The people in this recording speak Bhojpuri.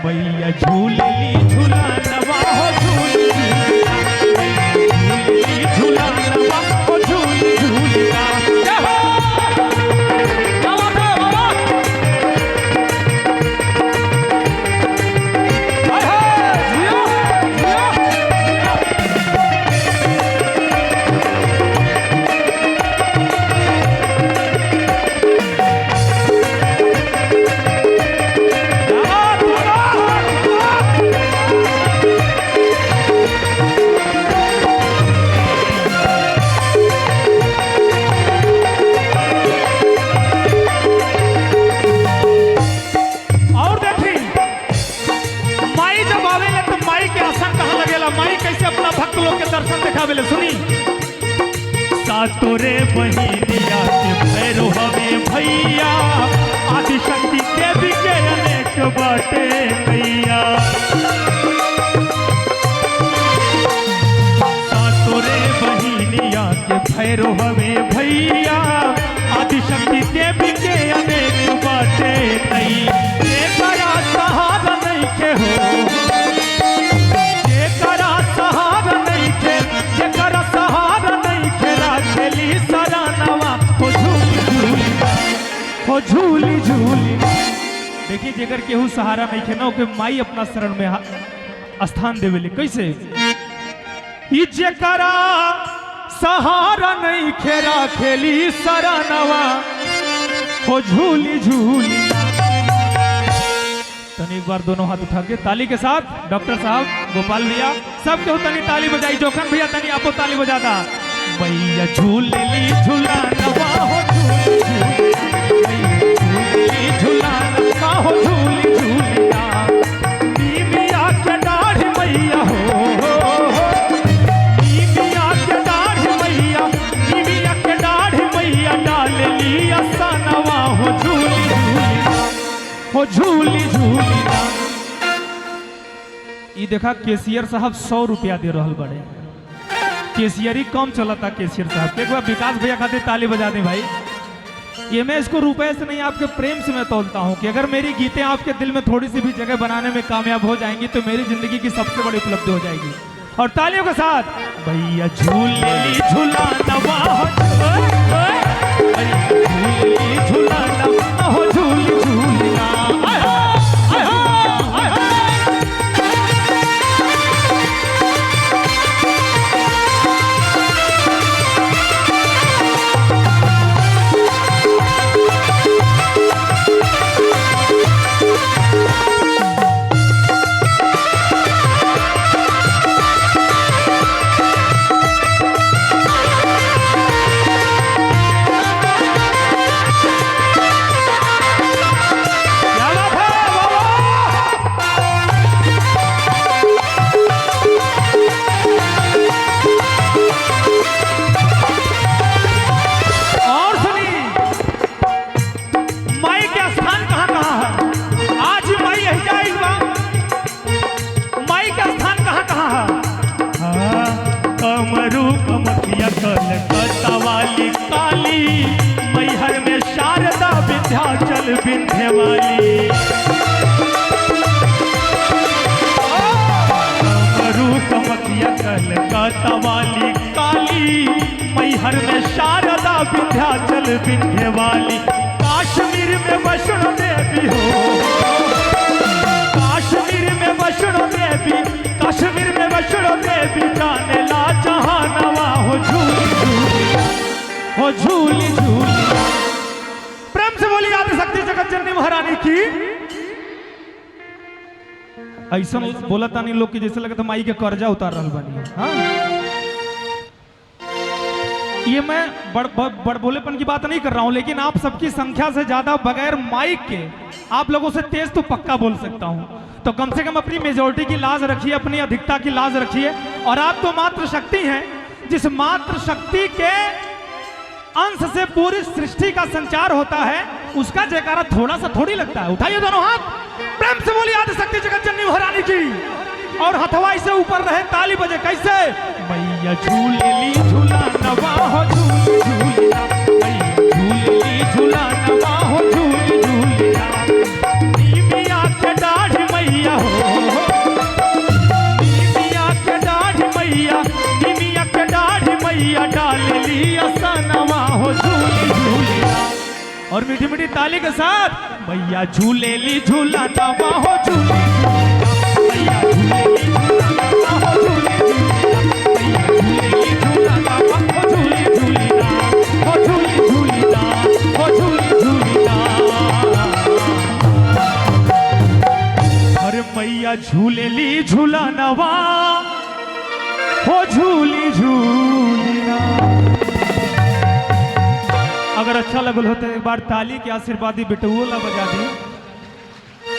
मैया झूलली झूला नवा हो झूलली झूला नवा हो झूली झूलिया। सुनी सातोरे बहिनिया के भैरो हमें भैया आदिशक्ति के भी के अनेक बाटे भैया। सातोरे बहिनिया के भैरो हमें भैया आदिशक्ति के भी के अनेक बाटे नहीं। एकरा सहारा नहीं के हो झूली झूली। देखिए जेकर केहू सहारा नहीं खे ना ओके माई अपना शरण में स्थान देवेले कैसे। ई जेकरा सहारा नहीं खेरा खेली सरानवा हो झूली झूली। तनी एक बार दोनों हाथ उठा के ताली के साथ डॉक्टर साहब गोपाल भैया सब केहू तनी ताली बजाई। जोखन भैया तनी आपो ताली बजाता। मैया झूलली झूला नवा हो झूली झूला नवा हो झूली झूलिया। नीमिया के डाढ़ मैया हो नीमिया के डाढ़ मैया नीमिया के डाढ़ मैया डाल लिया सनवा हो झूली झूलिया हो झूली झूलिया। ये देखा केशियर साहब 100 रुपया दे रहल बड़े। केशियरी कम चलता केशियर साहब के। एक बार विकास भैया खातिर ताली बजा दें भाई। ये मैं इसको रुपए से नहीं आपके प्रेम से मैं तोलता हूँ कि अगर मेरी गीतें आपके दिल में थोड़ी सी भी जगह बनाने में कामयाब हो जाएंगी तो मेरी जिंदगी की सबसे बड़ी उपलब्धि हो जाएगी। और तालियों के साथ भैया झूलली झूला नवा हो झूलली झूला नवा हो झूली झूलिया। कलकत्ता वाली काली मैहर में शारदा विंध्याचल विंध्य वाली। कमरुकमतिया कलकत्ता वाली काली मैहर में शारदा विंध्याचल विंध्य वाली। काश्मीर में वैष्णो देवी हो काश्मीर में वैष्णो देवी कश्मीर में वैष्णो देवी जाने ला जहानवा हो झूली झूली हो झूली झूली। प्रेम से बोली आदिशक्ति जगत जननी महारानी की। ऐसा बोला था नहीं लोग की जैसे लगा था माई के कर्जा उतार रहा बनी। हाँ ये मैं बड़ बोलेपन की बात नहीं कर रहा हूं लेकिन आप सबकी संख्या से ज्यादा बगैर माइक के आप लोगों से तेज तो पक्का बोल सकता हूं। तो कम से कम अपनी मेजोरिटी की लाज रखिए अपनी अधिकता की लाज रखिए। और आप तो मात्र शक्ति हैं जिस मात्र शक्ति के अंश से पूरी सृष्टि का संचार होता है उसका जयकारा थोड़ा सा थोड़ी लगता है। उठाइए दोनों हाथ प्रेम से बोलिए आदिशक्ति जगत जननी महारानी की। और हथवाई से ऊपर रहे ताली बजे कैसे। मैया झूलली झूला नवा हो झूली झूलिया मैया झूलली झूला नवा हो झूली झूलिया। नीमिया के डाढ़ मैया और मीठी मीठी ताली के साथ मैया झूले ली झूला नवा हो झूले मैया झूले ली झूला नवा हो झूले मैया झूले ली झूला नवा हो झूले हो झूली अरे मैया झूले ली झूला नवा हो झूली झूलिना। अगर अच्छा लगल हो तो एक बार ताली के आशीर्वादी बेटुओ ला बजा दी।